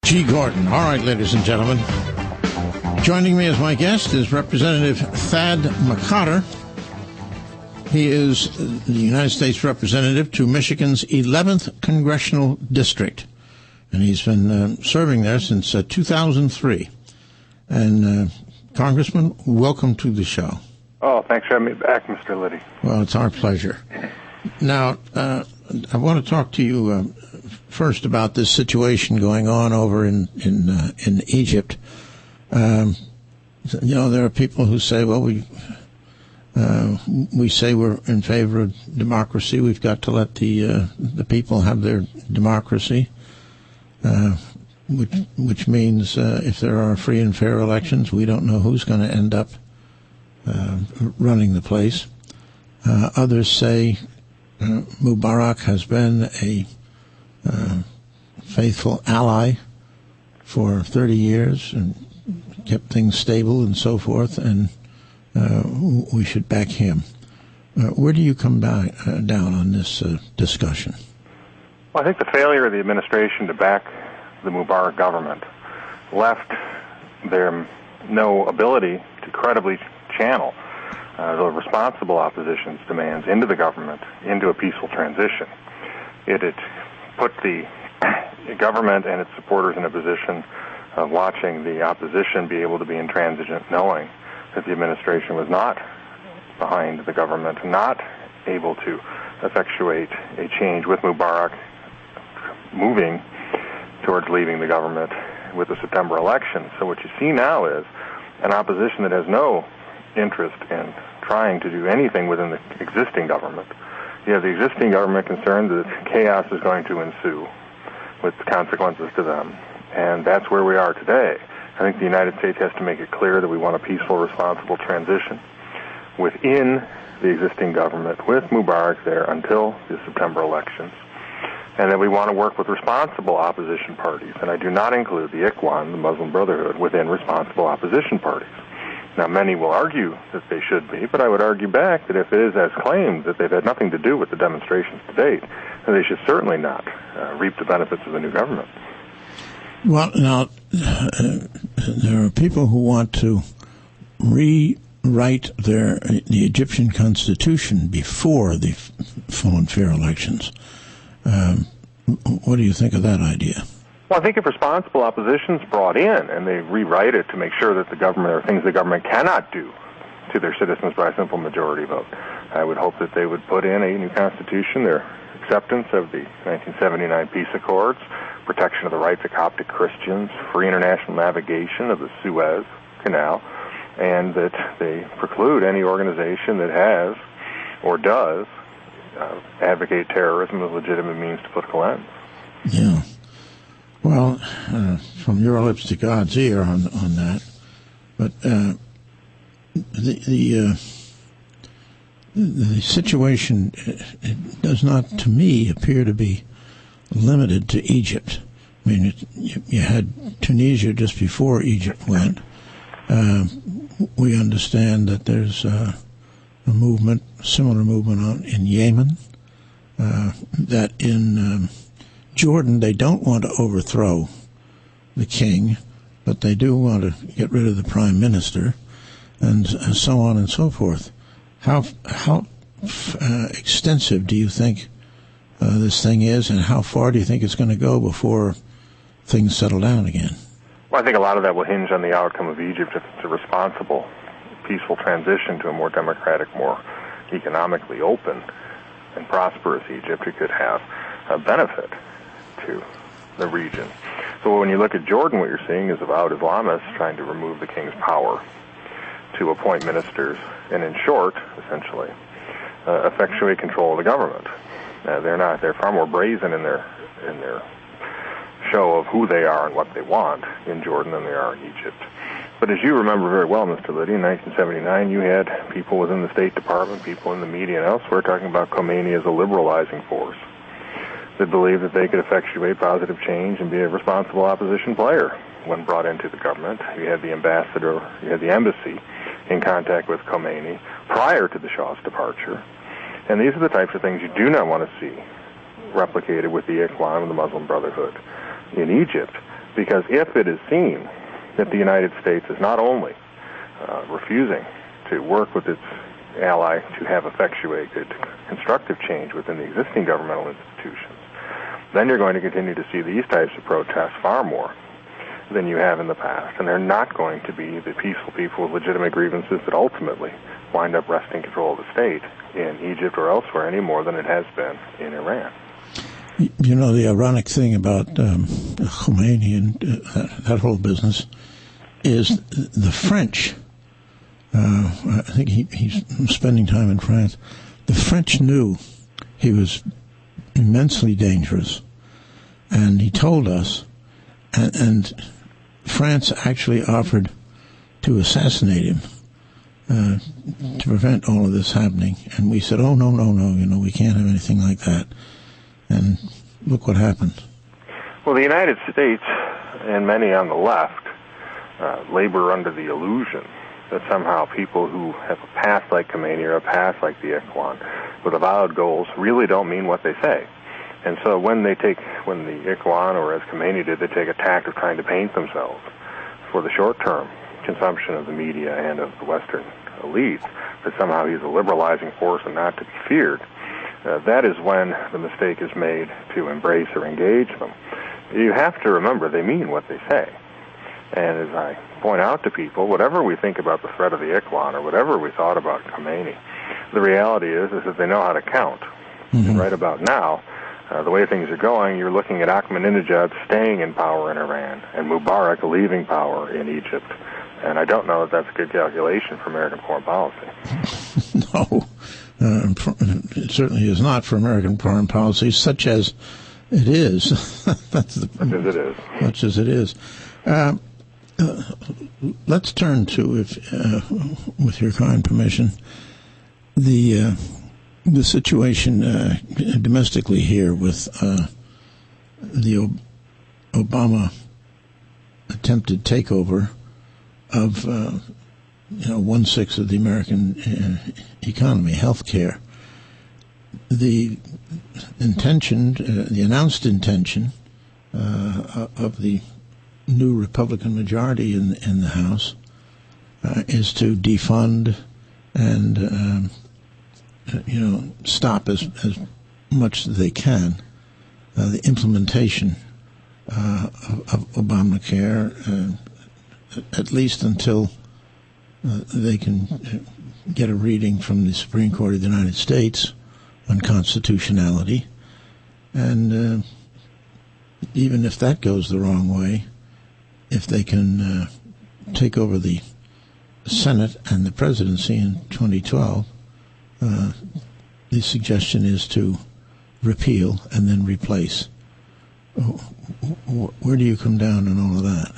G. Gordon. All right, ladies and gentlemen. Joining me as my guest is Representative Thad McCotter. He is the United States Representative to Michigan's 11th Congressional District. And he's been serving there since 2003. And, Congressman, welcome to the show. Oh, thanks for having me back, Mr. Liddy. Well, it's our pleasure. Now, I want to talk to you first about this situation going on over in Egypt. There are people who say, well, we say we're in favor of democracy. We've got to let the people have their democracy, which means if there are free and fair elections, we don't know who's going to end up running the place. Others say Mubarak has been a faithful ally for 30 years and kept things stable and so forth, and we should back him. Where do you come down on this discussion? Well, I think the failure of the administration to back the Mubarak government left there no ability to credibly channel the responsible opposition's demands into the government, into a peaceful transition. It had put the government and its supporters in a position of watching the opposition be able to be intransigent, knowing that the administration was not behind the government, not able to effectuate a change with Mubarak moving towards leaving the government with the September election. So what you see now is an opposition that has no interest in trying to do anything within the existing government. You have the existing government concerned that chaos is going to ensue with consequences to them. And that's where we are today. I think the United States has to make it clear that we want a peaceful, responsible transition within the existing government with Mubarak there until the September elections. And that we want to work with responsible opposition parties. And I do not include the Ikhwan, the Muslim Brotherhood, within responsible opposition parties. Now, many will argue that they should be, but I would argue back that if it is as claimed that they've had nothing to do with the demonstrations to date, then they should certainly not reap the benefits of the new government. Well, now, there are people who want to rewrite the Egyptian constitution before the full and fair elections. What do you think of that idea? Well, I think if responsible opposition is brought in and they rewrite it to make sure that the government or things the government cannot do to their citizens by a simple majority vote, I would hope that they would put in a new constitution, their acceptance of the 1979 peace accords, protection of the rights of Coptic Christians, free international navigation of the Suez Canal, and that they preclude any organization that has or does advocate terrorism as a legitimate means to political ends. Yeah. Well, from your lips to God's ear on that, but the situation does not, to me, appear to be limited to Egypt. I mean, you had Tunisia just before Egypt went. We understand that there's a movement, similar movement in Yemen, that in Jordan, they don't want to overthrow the king, but they do want to get rid of the prime minister, and so on and so forth. How extensive do you think this thing is, and how far do you think it's going to go before things settle down again? Well, I think a lot of that will hinge on the outcome of Egypt. If it's a responsible, peaceful transition to a more democratic, more economically open and prosperous Egypt, it could have a benefit to the region. So when you look at Jordan, what you're seeing is avowed Islamists trying to remove the king's power to appoint ministers and, in short, essentially, effectuate control of the government. They're far more brazen in their show of who they are and what they want in Jordan than they are in Egypt. But as you remember very well, Mr. Liddy, in 1979, you had people within the State Department, people in the media and elsewhere talking about Khomeini as a liberalizing force that believed that they could effectuate positive change and be a responsible opposition player when brought into the government. You had the ambassador, you had the embassy in contact with Khomeini prior to the Shah's departure. And these are the types of things you do not want to see replicated with the Ikhwan and the Muslim Brotherhood in Egypt. Because if it is seen that the United States is not only refusing to work with its ally to have effectuated constructive change within the existing governmental institutions, then you're going to continue to see these types of protests far more than you have in the past. And they're not going to be the peaceful people with legitimate grievances that ultimately wind up wresting control of the state in Egypt or elsewhere any more than it has been in Iran. You know, the ironic thing about Khomeini and that whole business is the French. I think he's spending time in France. The French knew he was immensely dangerous, and he told us, and France actually offered to assassinate him to prevent all of this happening. And we said, oh, no, we can't have anything like that. And look what happened. Well, the United States and many on the left labor under the illusion that somehow people who have a past like Khomeini or a past like the Ikhwan with avowed goals really don't mean what they say. And so when the Ikhwan, or as Khomeini did, they take a tack of trying to paint themselves for the short-term consumption of the media and of the Western elites, that somehow he's a liberalizing force and not to be feared, that is when the mistake is made to embrace or engage them. You have to remember they mean what they say. And as I point out to people, whatever we think about the threat of the Ikhwan or whatever we thought about Khomeini, the reality is that they know how to count. Mm-hmm. And right about now, the way things are going, you're looking at Ahmadinejad staying in power in Iran and Mubarak leaving power in Egypt. And I don't know if that's a good calculation for American foreign policy. No, it certainly is not for American foreign policy, such as it is. Such as it is. Let's turn to, with your kind permission, the situation domestically here with the Obama attempted takeover of 1/6 of the American economy, healthcare. The intention, the announced intention of the new Republican majority in the House is to defund and stop as much as they can the implementation of Obamacare, at least until they can get a reading from the Supreme Court of the United States on constitutionality. And even if that goes the wrong way, if they can take over the Senate and the presidency in 2012, the suggestion is to repeal and then replace. Where do you come down on all of that?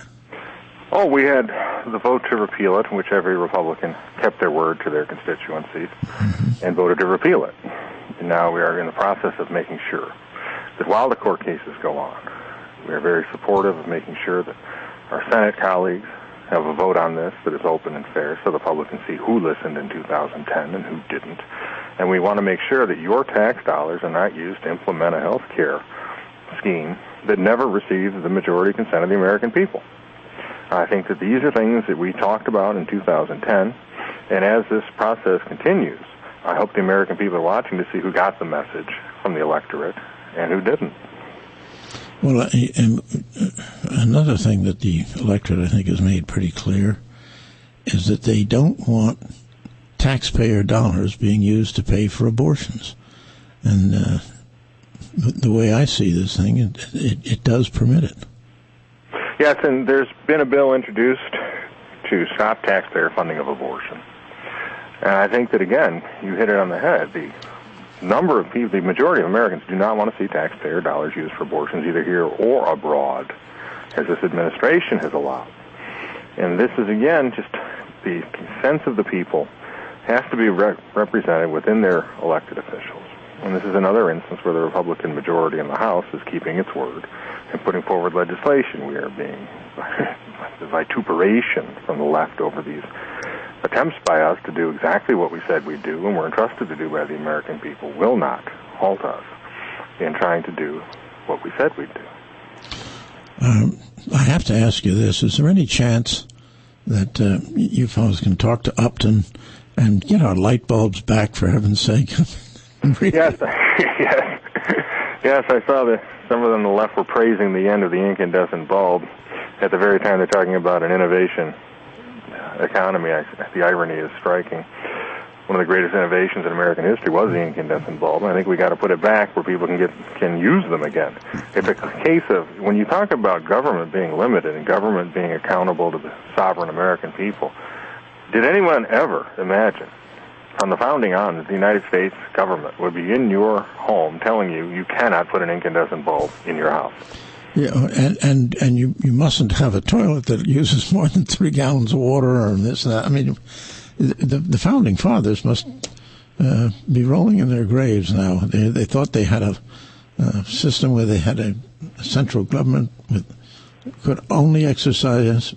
Oh, we had the vote to repeal it, in which every Republican kept their word to their constituencies and voted to repeal it. And now we are in the process of making sure that while the court cases go on, we are very supportive of making sure that our Senate colleagues have a vote on this that is open and fair so the public can see who listened in 2010 and who didn't. And we want to make sure that your tax dollars are not used to implement a health care scheme that never received the majority consent of the American people. I think that these are things that we talked about in 2010, and as this process continues, I hope the American people are watching to see who got the message from the electorate and who didn't. Well, another thing that the electorate, I think, has made pretty clear is that they don't want taxpayer dollars being used to pay for abortions. And the way I see this thing, it does permit it. Yes, and there's been a bill introduced to stop taxpayer funding of abortion. And I think that, again, you hit it on the head. The number of people, the majority of Americans do not want to see taxpayer dollars used for abortions either here or abroad, as this administration has allowed. And this is, again, just the sense of the people has to be represented within their elected officials. And this is another instance where the Republican majority in the House is keeping its word and putting forward legislation. We are being the vituperation from the left over these attempts by us to do exactly what we said we'd do and we're entrusted to do by the American people will not halt us in trying to do what we said we'd do. I have to ask you this. Is there any chance that you fellows can talk to Upton and get our light bulbs back, for heaven's sake? Really? Yes, yes. I saw that some of them on the left were praising the end of the incandescent bulb at the very time they're talking about an innovation economy. The irony is striking. One of the greatest innovations in American history was the incandescent bulb. I think we got to put it back where people can use them again. It's a case of when you talk about government being limited and government being accountable to the sovereign American people. Did anyone ever imagine, from the founding on, that the United States government would be in your home telling you you cannot put an incandescent bulb in your house? Yeah, and you mustn't have a toilet that uses more than 3 gallons of water or this and that. I mean, the founding fathers must be rolling in their graves now. They thought they had a system where they had a central government that could only exercise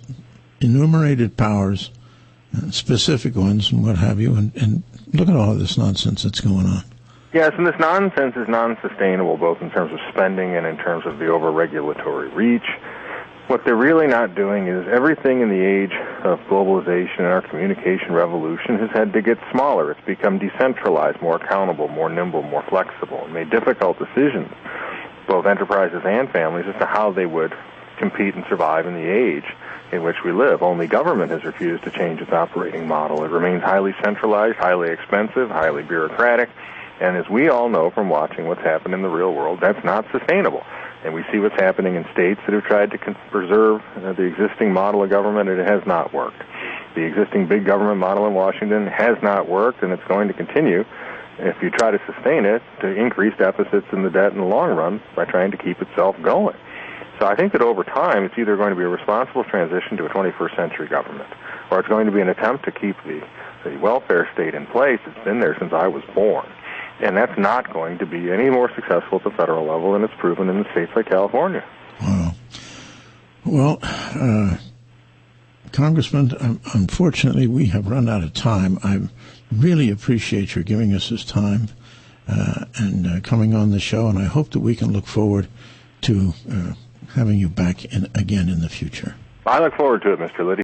enumerated powers, specific ones, and what have you. And look at all of this nonsense that's going on. Yes, and this nonsense is non-sustainable, both in terms of spending and in terms of the over-regulatory reach. What they're really not doing is everything in the age of globalization and our communication revolution has had to get smaller. It's become decentralized, more accountable, more nimble, more flexible, and made difficult decisions, both enterprises and families, as to how they would compete and survive in the age in which we live. Only government has refused to change its operating model. It remains highly centralized, highly expensive, highly bureaucratic, and as we all know from watching what's happened in the real world, that's not sustainable. And we see what's happening in states that have tried to preserve the existing model of government, and it has not worked. The existing big government model in Washington has not worked, and it's going to continue, if you try to sustain it, to increase deficits in the debt in the long run by trying to keep itself going. So I think that over time, it's either going to be a responsible transition to a 21st century government, or it's going to be an attempt to keep the welfare state in place. It's been there since I was born. And that's not going to be any more successful at the federal level than it's proven in states like California. Wow. Well, Congressman, unfortunately, we have run out of time. I really appreciate your giving us this time and coming on the show, and I hope that we can look forward to having you back again in the future. I look forward to it, Mr. Liddy.